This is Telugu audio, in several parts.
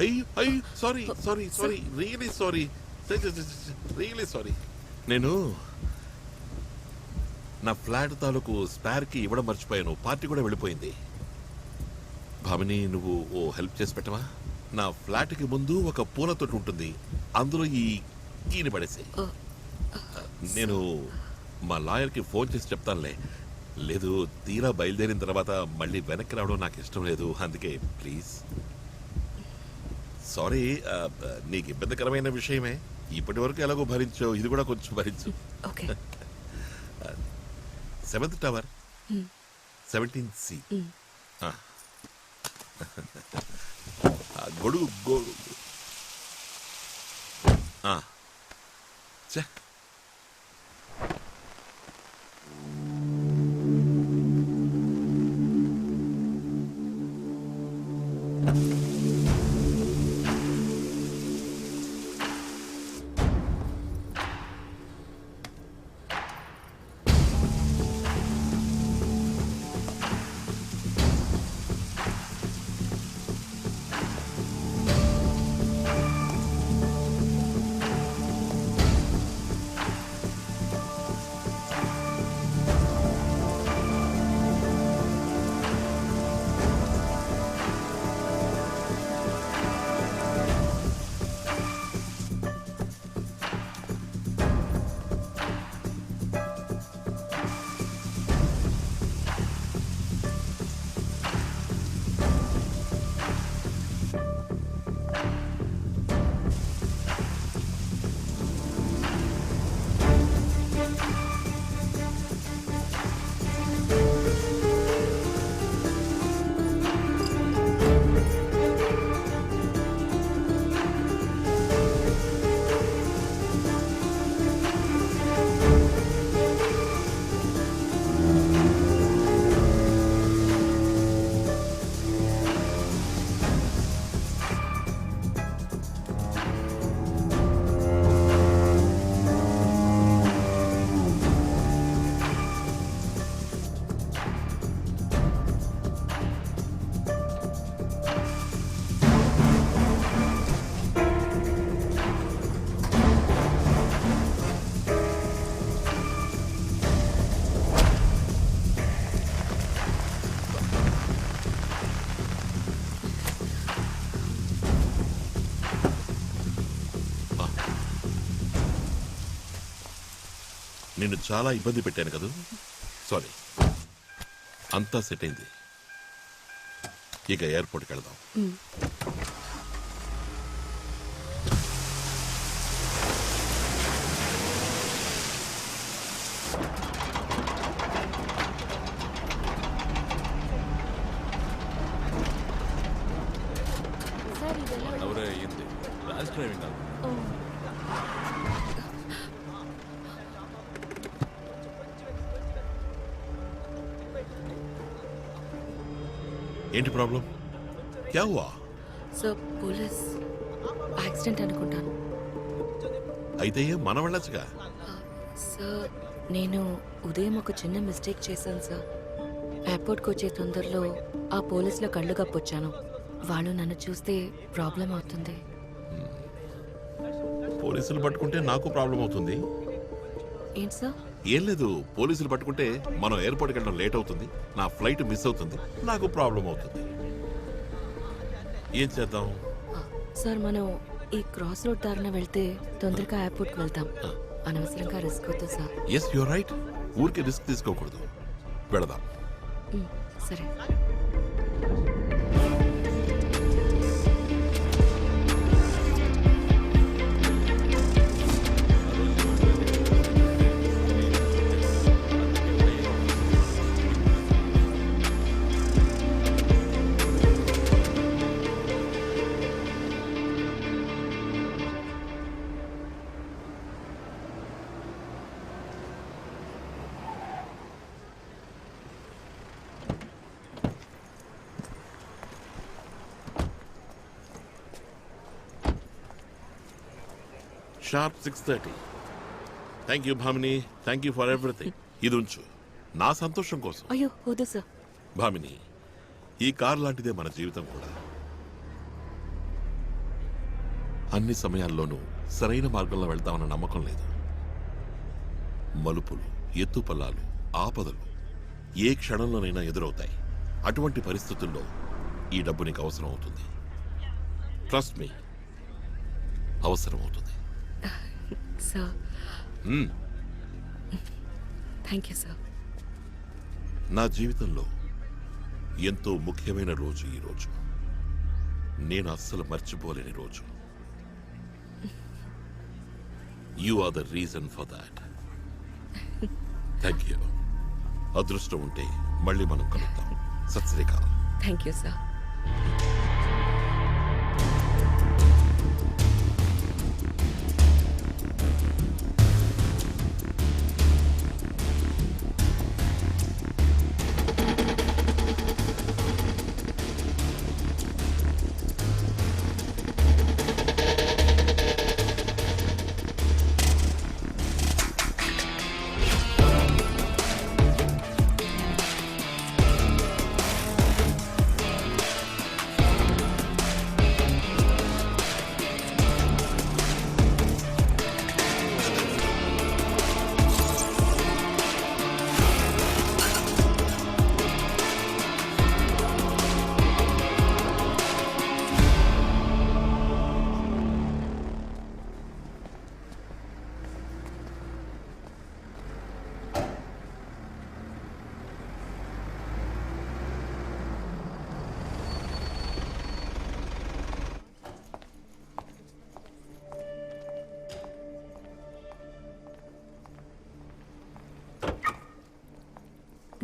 అయ్యో sorry sorry sorry really sorry really sorry. నేను నా ఫ్లాట్ తాలూకు స్పేర్ కి ఇవ్వడం మర్చిపోయాను. పార్టీ కూడా వెళ్ళిపోయింది. భామిని నువ్వు ఓ హెల్ప్ చేసి పెట్టవా? నా ఫ్లాట్ కి ముందు ఒక పూల తోటి ఉంటుంది, అందులో ఈ కీని పడేసి. నేను మా లాయర్కి ఫోన్ చేసి చెప్తానులే. లేదు, తీరా బయలుదేరిన తర్వాత మళ్ళీ వెనక్కి రావడం నాకు ఇష్టం లేదు, అందుకే ప్లీజ్. సారీ, నీకు ఇబ్బందికరమైన విషయమే. ఇప్పటి వరకు ఎలాగో భరించావు, ఇది కూడా కొంచెం భరించు. 7th tower 17C. గొడుగు ఛే. నిన్ను చాలా ఇబ్బంది పెట్టాను కదా, సారీ. అంతా సెట్ అయింది, ఇక ఎయిర్పోర్ట్కి వెళ్దాం. ఏంటి ప్రాబ్లం? క్యా హువా? సార్, పోలీస్ యాక్సిడెంట్ అనుకుంటాను. అయితే మనం వెళ్ళొచ్చుగా. సార్, నేను ఉదయం ఒక చిన్న మిస్టేక్ చేశాను సార్. ఎయిర్పోర్ట్కి వచ్చే తొందరలో ఆ పోలీసుల కళ్ళు కప్పొచ్చాను. వాళ్ళు నన్ను చూస్తే ప్రాబ్లం అవుతుంది. పోలీసులు పట్టుకుంటే నాకు ప్రాబ్లం అవుతుంది. ఏంటి సార్? ఏం లేదు, పోలీసులు పట్టుకుంటే మనం ఎయిర్పోర్ట్కి వెళ్ళడం లేట్ అవుతుంది, నా ఫ్లైట్ మిస్ అవుతుంది, నాకు ప్రాబ్లం అవుతుంది. ఏం చేద్దాం? సార్, మనం ఈ క్రాస్ రోడ్ దారిన వెళ్తే తొందరగా ఎయిర్పోర్ట్కి వెళ్తాం. అనవసరంగా రిస్క్ అవుతుంది సార్. Yes, you're right. ఊరికే రిస్క్ తీసుకోకూడదు, వెళదాం. సరే. Sharp 6:30. Thank you Bhamini, thank you for everything. ఇది ఉంచు, నా సంతోషం కోసం. అయ్యో వద్దు సార్. భామిని, ఈ కార్ లాంటిదే మన జీవితం కూడా. అన్ని సమయాల్లోనూ సరైన మార్గంలో వెళ్తామన్న నమ్మకం లేదు. మలుపులు, ఎత్తుపల్లాలు, ఆపదలు ఏ క్షణంలోనైనా ఎదురవుతాయి. అటువంటి పరిస్థితుల్లో ఈ డబ్బు నీకు అవసరం అవుతుంది. ట్రస్ట్ మీ, అవసరం అవుతుంది. Sir hmm. Thank you sir. నా జీవితంలో ఎంతో ముఖ్యమైన రోజు ఈ రోజు. నేను అస్సలు మర్చిపోలేని రోజు. You are the reason for that. Thank you. అదృష్టం ఉంటే మళ్ళీ మనం కలుద్దాం. Sat Sri Akal. Thank you sir.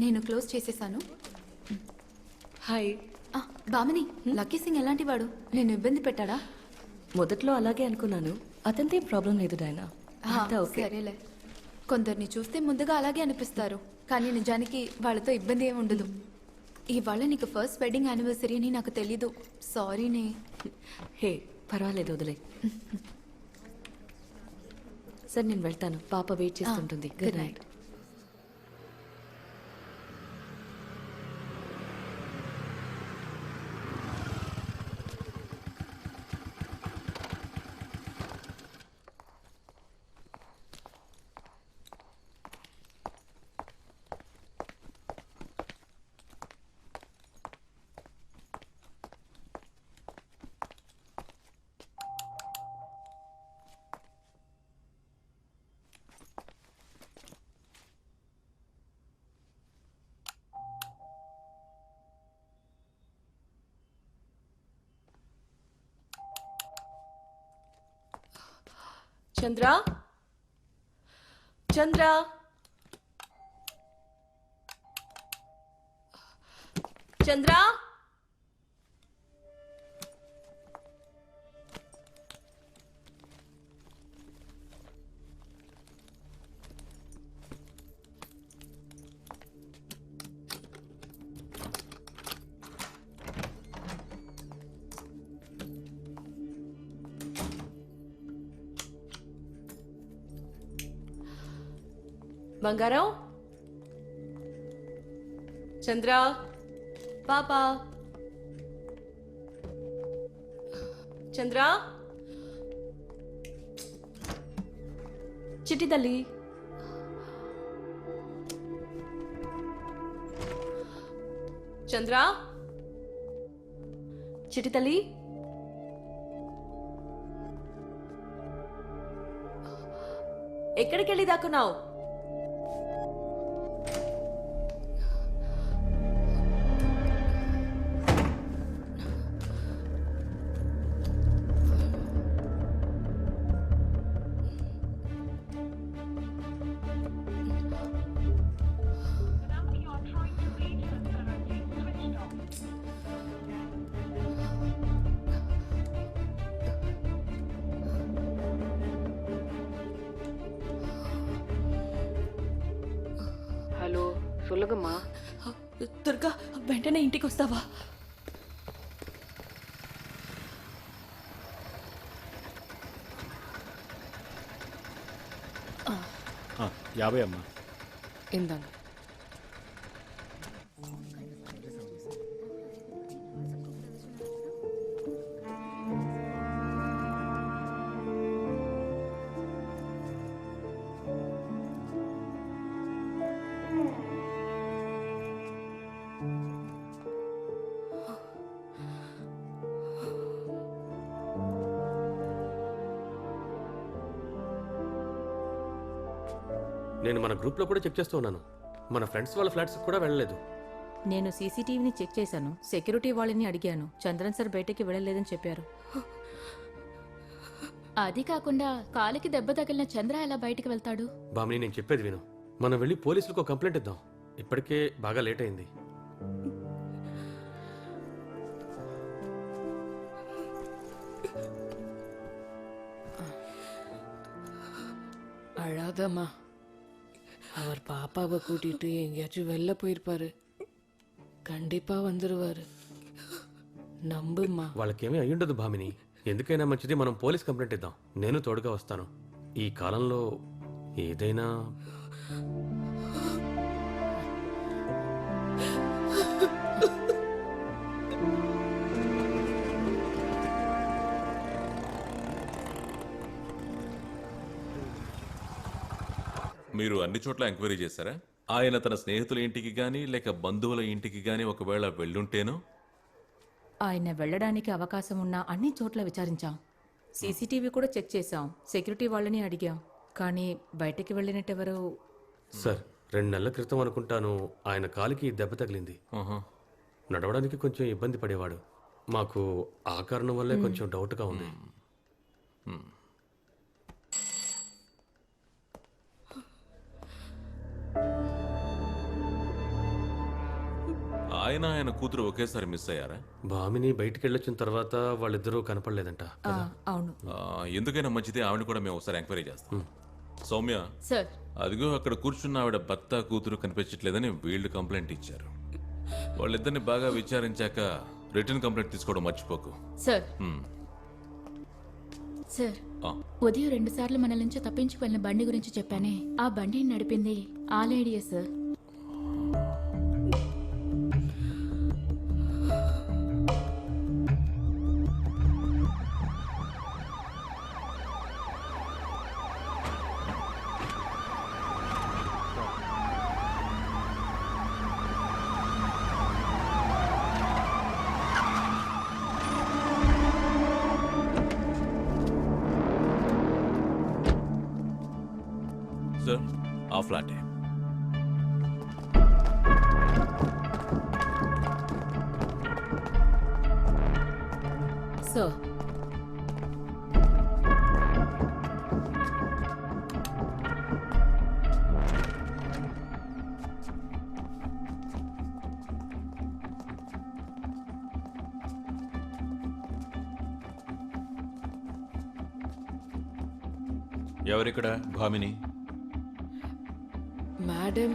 నేను క్లోజ్ చేసేసాను. హాయ్. బామని, లక్కీ సింగ్ ఎలాంటి వాడు? నేను ఇబ్బంది పెట్టాడా? మొదట్లో అలాగే అనుకున్నాను. అతనితో ఏం ప్రాబ్లం లేదు డైనా. అంతా ఓకే. సరేలే. కొందరిని చూస్తే ముందుగా అలాగే అనిపిస్తారు, కానీ నిజానికి వాళ్ళతో ఇబ్బంది ఏమి ఉండదు. ఇవాళ నీకు ఫస్ట్ వెడ్డింగ్ యానివర్సరీ అని నాకు తెలీదు. సారీనే. హే, పర్వాలేదు, వదిలే. సరే నేను వెళ్తాను. పాప వెయిట్ చేస్తుంటుంది. Good night. చంద్ర, చంద్ర, చంద్ర. బంగారం, చంద్ర, పాప, చంద్ర, చిట్టి తల్లి, చంద్ర, చిట్టి తల్లి, ఎక్కడికి వెళ్ళి దాక్కున్నావు? హలో, సొల్లుగమ్మా. దుర్గా, వెంటనే ఇంటికి వస్తావా? యాభై అమ్మా. ఇందాను. నేను మన గ్రూప్లో కూడా చెక్ చేస్తూ ఉన్నాను. మన ఫ్రెండ్స్ వాళ్ళ ఫ్లాట్స్ కూడా వెళ్ళలేదు. నేను సీసీటీవీని చెక్ చేశాను. సెక్యూరిటీ వాళ్ళని అడిగాను. చంద్రన్ సార్ బయటకి వెళ్ళలేదని చెప్పారు. అది కాకుండా కాలికి దెబ్బ తగిలిన చంద్ర ఎలా బయటికి వెళ్తాడు? బామిని నేను చెప్పేది విను. మనం వెళ్ళి పోలీసులకు ఒక కంప్లైంట్ ఇద్దాం. ఇప్పటికే బాగా లేట్ అయింది. அழாதம்மா. அவர் பாப்பாவை கூட்டிட்டு எங்கேயாச்சும் வெளில போயிருப்பாரு. கண்டிப்பா வந்துருவாரு. நம்புமா. వాళ్ళకేమీ అయ్యుండదు భామిని. ఎందుకైనా మంచిది మనం పోలీస్ కంప్లైంట్ ఇద్దాం. నేను తోడుగా వస్తాను. ఈ కాలంలో ఏదైనా మీరు అన్ని చోట్ల ఎంక్వైరీ చేశారా? ఆయన తన స్నేహితుల ఇంటికి గాని లేక బంధువుల ఇంటికి గాని ఒకవేళ వెళ్ళుంటేనో? ఆయన వెళ్ళడానికి అవకాశం ఉన్న అన్ని చోట్ల విచారించాం. సీసీటీవీ కూడా చెక్ చేశాం. సెక్యూరిటీ వాళ్ళని అడిగాం. కానీ బయటకి వెళ్ళినట్టెవరూ. సార్ 2 నెలల క్రితం అనుకుంటాను ఆయన కాలికి దెబ్బ తగిలింది. నడవడానికి కొంచెం ఇబ్బంది పడేవాడు. మాకు ఆ కారణం వల్లే కొంచెం డౌట్గా ఉంది. ఆయన కూతురు ఒకేసారి మిస్ అయ్యారా? భామిని బయటికి వెళ్ళొచ్చిన తర్వాత వాళ్ళిద్దరూ కనపడలేదంట. అవును. ఎందుకైనా మంచిది, ఆవిడ కూడా మేము ఒకసారి ఎంక్వైరీ చేస్తాం. సౌమ్య, సార్, అదిగో అక్కడ కూర్చున్న ఆవిడ భర్త కూతురు కనిపించట్లేదని వీళ్ళు కంప్లైంట్ ఇచ్చారు. వాళ్ళిద్దరిని బాగా విచారించాక రిటర్న్ కంప్లైంట్ తీసుకోవడం మర్చిపోకు. సార్, హ్మ్. సార్, ఆ, ఉదయం 2 సార్లు మన నుంచి తప్పించుకు వెళ్ళిన బండి గురించి చెప్పానే, ఆ బండిని నడిపింది ఆ లేడీయే సార్. సార్, ఆ ఫ్లాటే. సార్, ఎవరిక్కడ భామిని? మేడం,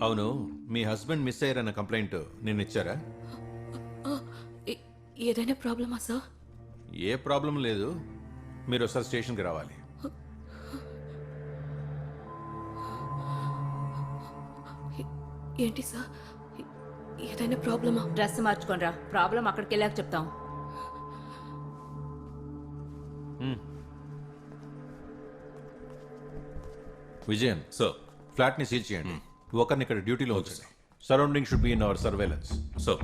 అవును, మీ హస్బెండ్ మిస్ అయ్యారన్న కంప్లైంట్ నిన్న ఇచ్చారా? ఏదైనా ప్రాబ్లమా సార్? ఏ ప్రాబ్లం లేదు, మీరు ఒకసారి స్టేషన్కి రావాలి. ఏంటి సార్, ఏదైనా ప్రాబ్లమా? డ్రెస్ మార్చుకోనరా. ప్రాబ్లం అక్కడికి వెళ్ళాక చెప్తాం. విజయన్, సార్. ఫ్లాట్ని సీల్ చేయండి. ఒకరిని ఇక్కడ డ్యూటీలో ఉంచండి. Surrounding should be in our surveillance. Sir,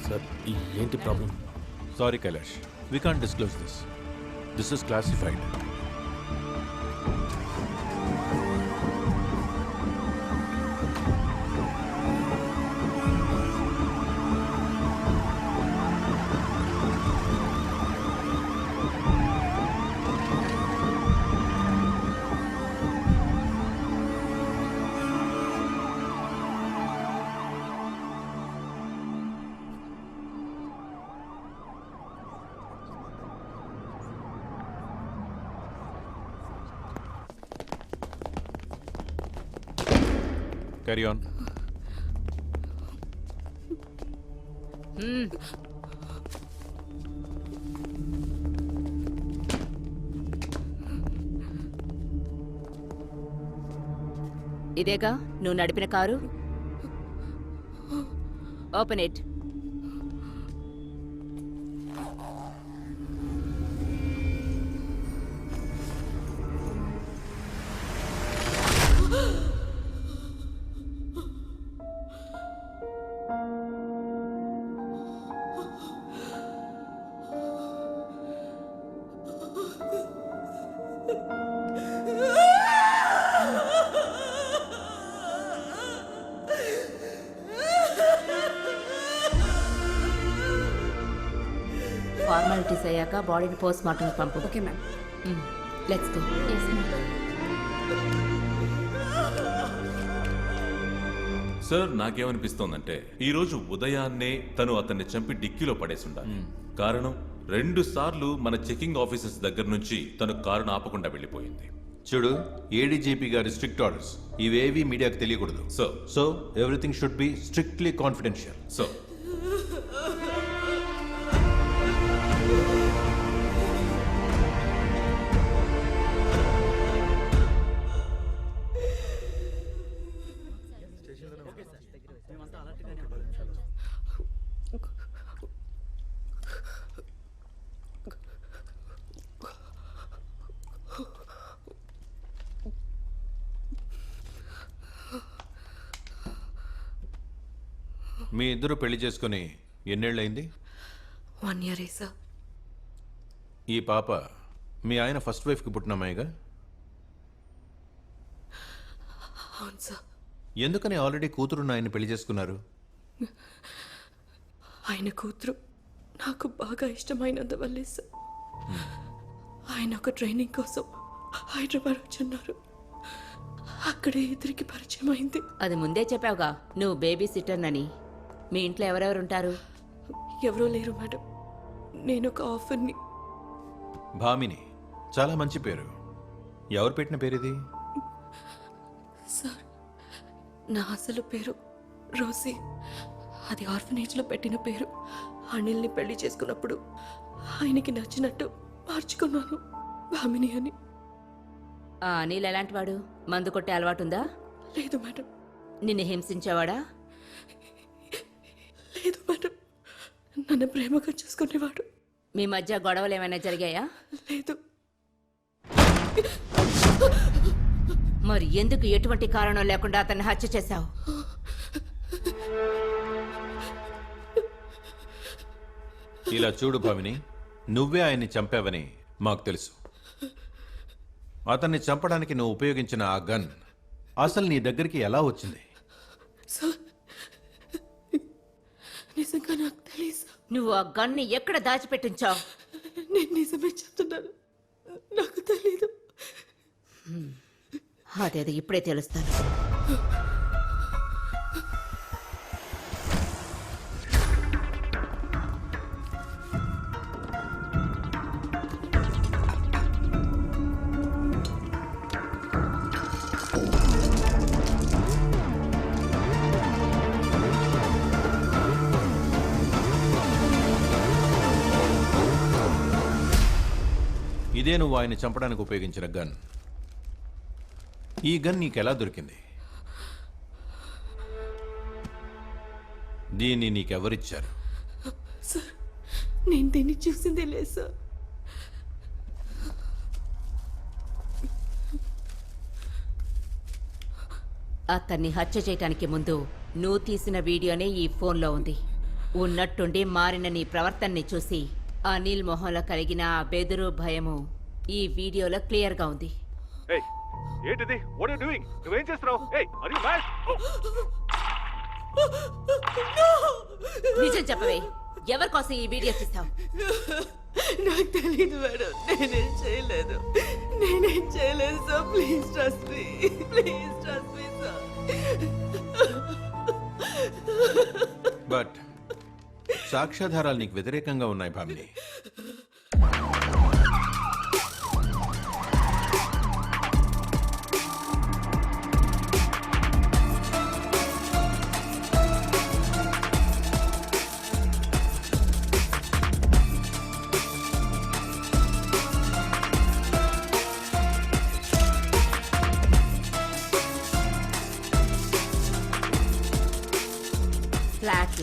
sir ఏంటి problem? Sorry Kailash, we can't disclose this. This is classified. Carry on. ఇదేగా నువ్వు నడిపిన కారు? Open it. ఫార్మాలిటీస్ అయ్యాక బాడీని పోస్ట్ మార్టం పంపు. Okay ma'am. Let's go. Sir నాకేమనిపిస్తోందంటే ఈ రోజు ఉదయాన్నే తను అతన్ని చంపి డిక్కీలో పడేసి ఉండాలి. కారణం 2 సార్లు మన చెకింగ్ ఆఫీసర్స్ దగ్గర నుంచి తను కారును ఆపకుండా వెళ్ళిపోయింది. చూడు, ఏడీజీపీ గారి స్ట్రిక్ట్ ఆర్డర్స్ ఇవేవి మీడియాకు తెలియకూడదు. So everything should be strictly confidential. So మీ ఇద్దరు పెళ్లి చేసుకుని ఎన్నేళ్ళయింది? 1 year సార్. ఈ పాప మీ ఆయన ఫస్ట్ వైఫ్కి పుట్టిన అమ్మాయిగా? అవును సార్. ఎందుకని ఆల్రెడీ కూతురున్న ఆయన పెళ్లి చేసుకున్నారు? ఆయన కూతురు నాకు బాగా ఇష్టమైనందువల్లే సార్. ఆయన ఒక ట్రైనింగ్ కోసం హైదరాబాద్ వచ్చున్నారు. అక్కడే ఇద్దరికి పరిచయం అయింది. అది ముందే చెప్పావుగా నువ్వు బేబీ సిట్టర్నని. మీ ఇంట్లో ఎవరెవరు ఉంటారు? ఎవరూ లేరు మేడం. నేను ఒక ఆఫర్ని. భామిని చాలా మంచి పేరు. ఎవరు పెట్టిన పేరు ఇది? సార్, నా అసలు పేరు రోసీ. అది ఆర్ఫనేజ్లో పెట్టిన పేరు. అనిల్ని పెళ్లి చేసుకున్నప్పుడు ఆయనకి నచ్చినట్టు మార్చుకున్నాను, భామిని అని. ఆ అనిల్ ఎలాంటి వాడు? మందు కొట్టే అలవాటుందా? లేదు మేడం. నిన్ను హింసించేవాడా? లేదు మేడం. నన్ను ప్రేమగా చూసుకునేవాడు. మీ మధ్య గొడవలు ఏమైనా జరిగాయా? లేదు. మరి ఎందుకు ఎటువంటి కారణం లేకుండా అతన్ని హత్య చేశావు? ఇలా చూడు భామిని, నువ్వే ఆయన్ని చంపావని మాకు తెలుసు. అతన్ని చంపడానికి నువ్వు ఉపయోగించిన ఆ గన్ అసలు నీ దగ్గరికి ఎలా వచ్చింది? సార్, నిజంగా నాకు తెలియదు. నువ్వు ఆ గన్ని ఎక్కడ దాచిపెట్టించావు? నేను నిజమే చెప్తున్నాను, నాకు తెలీదు. అదేదో ఇప్పుడే తెలుస్తాను. ఇదే నువ్వు ఆయన్ని చంపడానికి ఉపయోగించిన గన్. ఈ గన్ నీకెలా దొరికింది? దీన్ని నీకెవరిచ్చారు? సార్, నేను దీన్ని చూసిందే లేదు సార్. అతన్ని హత్య చేయటానికి ముందు నువ్వు తీసిన వీడియోనే ఈ ఫోన్లో ఉంది. ఉన్నట్టుండి మారిన నీ ప్రవర్తనని చూసి అనిల్ మొహంలో కలిగిన ఆ బెదురు భయము ఈ వీడియోలో క్లియర్గా ఉంది. ఏంటిది? What are you doing? నువ్వేం చేస్తున్నావు? ఏయ్, ఆర్ యు మ్యాడ్? నిజం చెప్పవే, ఎవరి కోసం ఈ వీడియో తీస్తావు? నాకు తెలీదు మేడం. నేనేం చేయలేదు sir. Please trust me sir. But సాక్ష్యాధారాలు నీకు వ్యతిరేకంగా ఉన్నాయి భామిని.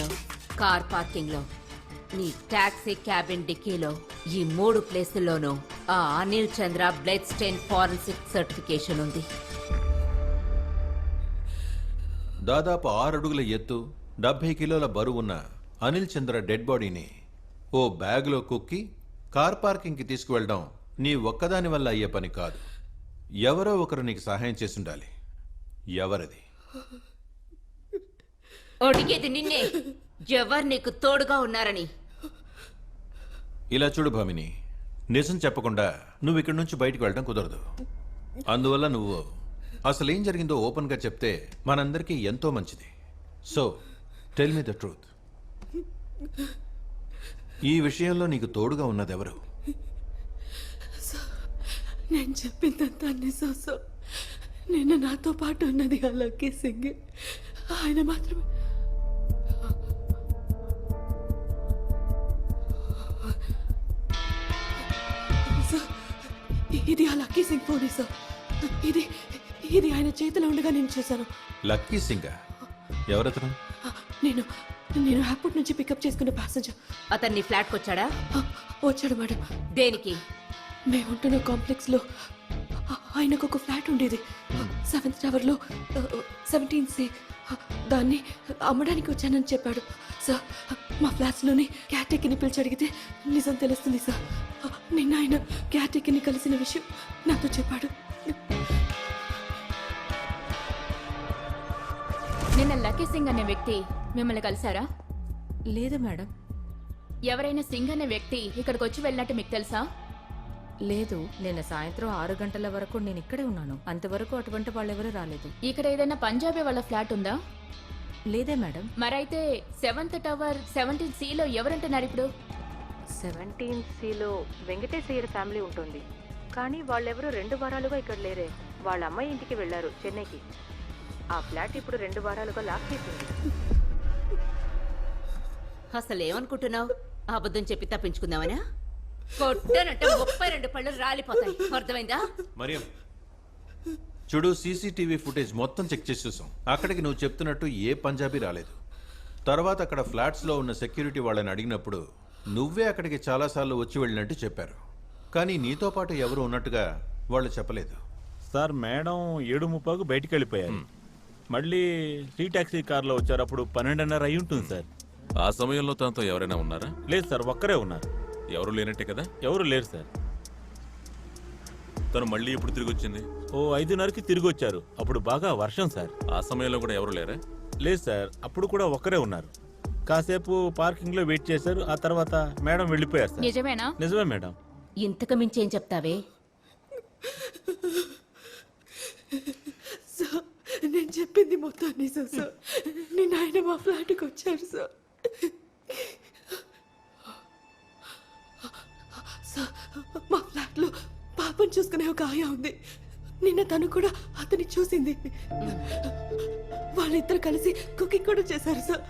లో, కార్ పార్కింగ్ లో, నీ టాక్సీ క్యాబిన్ డిక్కీలో, ఈ 3 ప్లేసుల్లోనూ ఆ Anil Chandra blood strain forensic certification ఉంది. దాదాపు 6 అడుగుల ఎత్తు 70 కిలోల బరువున్న అనిల్ చంద్ర డెడ్ బాడీని ఓ బ్యాగ్లో కుక్కి కార్ పార్కింగ్కి తీసుకువెళ్ళడం నీ ఒక్కదాని వల్ల అయ్యే పని కాదు. ఎవరో ఒకరు నీకు సహాయం చేసి ఉండాలి. ఎవరది? అడిగేది నిన్నే, ఎవరు నీకు తోడుగా ఉన్నారని. ఇలా చూడు భామిని, నిజం చెప్పకుండా నువ్వు ఇక్కడి నుంచి బయటికి వెళ్ళడం కుదరదు. అందువల్ల నువ్వు అసలేం జరిగిందో ఓపెన్గా చెప్తే మనందరికీ ఎంతో మంచిది. So tell me the truth. ఈ విషయంలో నీకు తోడుగా ఉన్నదెవరు? నేను చెప్పిందంతా నిజం సార్. నిన్న నాతో పాటు ఉన్నది ఆ లక్కీ సింగ్. ఆయన మాత్రమే. సార్, ఇది ఆ లక్కీ సింగ్ ఫోనే సార్. ఇది ఇది ఆయన చేతిలో ఉండగా నేను చేశాను. లక్కీ సింగా? ఎవరతను? నేను నేను ఎయిర్పోర్ట్ నుంచి పికప్ చేసుకున్న ప్యాసింజర్. అతన్ని ఫ్లాట్కి వచ్చాడా? వచ్చాడు మేడం. దేనికి? మేముంటున్న కాంప్లెక్స్లో ఆయనకు ఒక ఫ్లాట్ ఉండేది, 7th టవర్లో 17C. దాన్ని అమ్మడానికి వచ్చానని చెప్పాడు సార్. మా ఫ్లాట్స్లోని క్యాటెక్ని పిలిచి అడిగితే నిజం తెలుస్తుంది సార్. నిన్న ఆయన క్యాటెక్ని కలిసిన విషయం నాతో చెప్పాడు. నిన్న లక్కీ సింగ్ అనే వ్యక్తి మిమ్మల్ని కలిసారా? లేదు మేడం. ఎవరైనా సింగ్ అనే వ్యక్తి ఇక్కడికి వచ్చి వెళ్ళినట్టు మీకు తెలుసా? లేదు, నిన్న సాయంత్రం 6 గంటల వరకు నేను ఇక్కడే ఉన్నాను. అంతవరకు అటువంటి వాళ్ళెవరూ రాలేదు. ఇక్కడ ఏదైనా పంజాబీ వాళ్ళ ఫ్లాట్ ఉందా? లేదే మేడం. మరైతే 7th టవర్ 17Cలో ఎవరుంటున్నారు ఇప్పుడు? 17Cలో వెంకటేశయ్యర్ ఫ్యామిలీ ఉంటుంది, కానీ వాళ్ళెవరూ 2 వారాలుగా ఇక్కడ లేరే. వాళ్ళ అమ్మాయి ఇంటికి వెళ్లారు చెన్నైకి. ఆ ఫ్లాట్ ఇప్పుడు 2 వారాలుగా లాక్ చేసింది. అసలు ఏమనుకుంటున్నావు? అబద్ధం చెప్పి తప్పించుకుందామనా? కొట్టనంటే 32 పళ్ళు రాలిపోతాయి. అర్థమైందా? మరియం, చూడు, సీసీటీవీ ఫుటేజ్ మొత్తం చెక్ చేసి చూసాం. అక్కడికి నువ్వు చెప్తున్నట్టు ఏ పంజాబీ రాలేదు. తర్వాత అక్కడ ఫ్లాట్స్లో ఉన్న సెక్యూరిటీ వాళ్ళని అడిగినప్పుడు నువ్వే అక్కడికి చాలాసార్లు వచ్చి వెళ్ళినట్టు చెప్పారు. కానీ నీతో పాటు ఎవరు ఉన్నట్టుగా వాళ్ళు చెప్పలేదు. సార్, మేడం 7:30కు బయటికి వెళ్ళిపోయారు. మళ్ళీ టీ టాక్సీ కార్లో వచ్చారు. అప్పుడు 12:30 అయి ఉంటుంది సార్. ఆ సమయంలో తనతో ఎవరైనా ఉన్నారా? లేదు సార్, ఒక్కరే ఉన్నారు. ఎవరు లేనట్టే కదా? ఎవరు లేరు సార్. తను మళ్ళీ ఎప్పుడు తిరిగి వచ్చింది? ఓ 5:30కి తిరిగి వచ్చారు. అప్పుడు బాగా వర్షం సార్. ఆ సమయంలో కూడా ఎవరు లేరా? లేదు సార్, అప్పుడు కూడా ఒక్కరే ఉన్నారు. కాసేపు పార్కింగ్ లో వెయిట్ చేశారు. ఆ తర్వాత మేడం వెళ్ళిపోయారు సార్. నిజమేనా? నిజమే మేడం. ఇంతకు మించేం చెప్తావే? సార్, నేను చెప్పింది మొత్తం నిజం సార్. నిన్న ఆయన మా ఫ్లాట్కి వచ్చారు సార్. సార్, మా ఫ్లాట్లో పాపం చూసుకునే ఒక ఆయ ఉంది. నిన్న తను కూడా అతన్ని చూసింది. వాళ్ళిద్దరు కలిసి కుకింగ్ కూడా చేశారు సార్.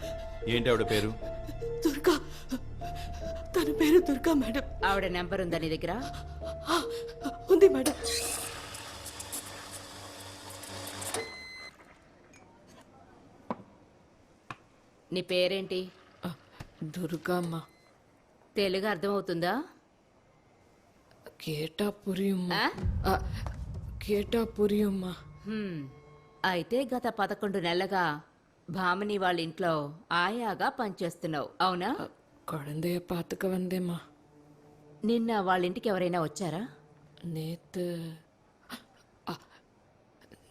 ఏంటి ఆవిడ పేరు? దుర్గా. తన పేరు దుర్గా మేడం. ఆవిడ నెంబర్ ఉందా నీ దగ్గర? ఉంది మేడం. నీ పేరేంటి? దుర్గమ్మ. తెలుగు అర్థమవుతుందా? కేటాపురియమ్మ. ఆ? కేటాపురియమ్మ. అయితే గత 11 నెలలుగా భామిని వాళ్ళ ఇంట్లో ఆయాగా పనిచేస్తున్నావు, అవునా? குழந்தைய பார்த்துக்க வந்தேம்மா. నిన్న వాళ్ళ ఇంటికి ఎవరైనా వచ్చారా?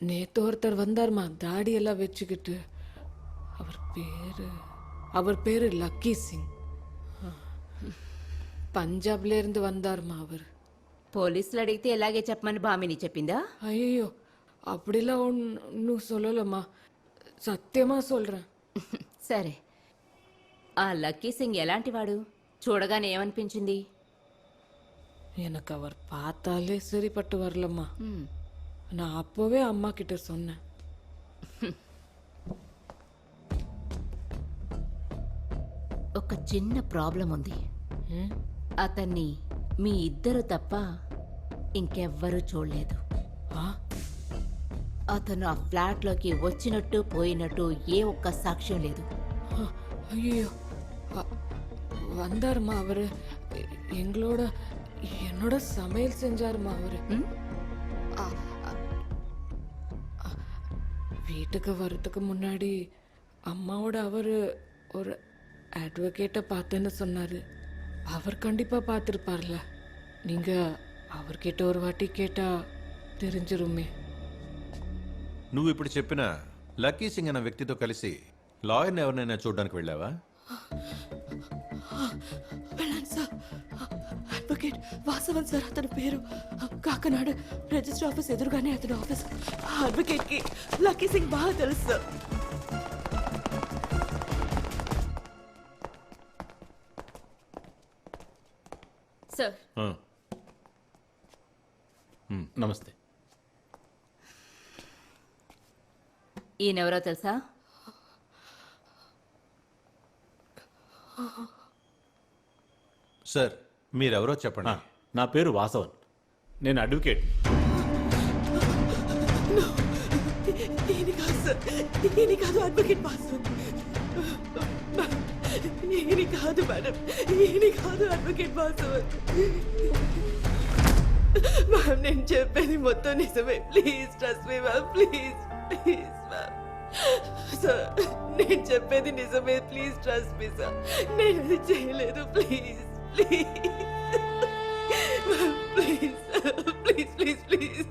நேத்து ஒருத்தர் வந்தார்மா, தாடி எல்லாம் வச்சுக்கிட்டு. அவர் பேரு லக்கி சிங். పంజాబ్లో ఇருந்து வந்தார்மா அவர். పోలీసులు అడిగితే ఎలాగే చెప్పమని భామిని చెప్పిందా? అయ్యో, அப்படிலாம் నువ్వు சொல்லலம்மா. సత్యమా சொல்றேன். సరే, ఆ లక్కీ సింగ్ ఎలాంటివాడు? చూడగానే ఏమనిపించింది? எனக்கு அவர் பார்த்தாலே சரிப்பட்டு வரலம்மா. நான் அப்போவே அம்மா கிட்ட சொன்னேன். ఒక చిన్న ప్రాబ్లం ఉంది. అతన్ని మీ ఇద్దరు తప్ప ఇంకెవ్వరూ చూడలేదు. అతను ఆ ఫ్లాట్లోకి వచ్చినట్టు పోయినట్టు ఏ ఒక్క సాక్ష్యం లేదు. ஐயோ வந்தாருமா அவரு எங்களோட என்னோட சமையல் செஞ்சாருமா அவரு வீட்டுக்கு வர்றதுக்கு முன்னாடி அம்மாவோட அவரு ஒரு அட்வொகேட்டை பார்த்தேன்னு சொன்னாரு. அவர் கண்டிப்பா பார்த்துருப்பார்ல. நீங்க அவர்கிட்ட ஒரு வாட்டி கேட்டா தெரிஞ்சிருமே. నువ్వు ఇప్పుడు చెప్పిన లక్కీ సింగ్ అన్న వ్యక్తితో కలిసి లాయర్ని ఎవరినైనా చూడడానికి వెళ్ళావా? వెళ్ళాను సార్. అడ్వకేట్ వాసవన్ సార్ అతని పేరు. కాకినాడ రిజిస్టర్ ఆఫీస్ ఎదురుగానే అతని ఆఫీస్. అడ్వకేట్ కి లక్కీ సింగ్ బాగా తెలుసు సార్. సార్ నమస్తే. ఈయనెవరో తెలుసా? సార్ మీరెవరో చెప్పండి. నా పేరు వాసవన్, నేను అడ్వకేట్. ఈయన కాదు సార్, ఈయన కాదు అడ్వకేట్ వాసవన్. ఈయన కాదు మేడం, ఈయన కాదు అడ్వకేట్ వాసవన్. మ్యామ్ నేను చెప్పేది మొత్తం నిజమే. Please trust me ma'am, please please ma'am. Sir నేను చెప్పేది నిజమే, ప్లీజ్ ట్రస్ట్ మీ సార్. నేను అది చేయలేదు, please please please please please please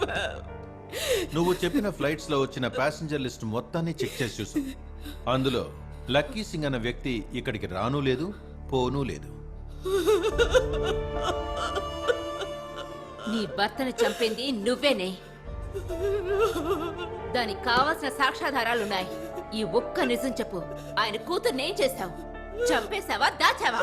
ma'am. నువ్వు చెప్పిన ఫ్లైట్స్ లో వచ్చిన ప్యాసింజర్ లిస్ట్ మొత్తాన్ని చెక్ చేసి చూసు. అందులో లక్కీ సింగ్ అన్న వ్యక్తి ఇక్కడికి రాను లేదు, పోనూ లేదు. నీ భర్తను చంపింది నువ్వేనే. దానికి కావాల్సిన సాక్ష్యాధారాలున్నాయి. ఈ ఒక్క నిజం చెప్పు, ఆయన కూతుర్నేం చేశావు? చంపేశావా, దాచావా?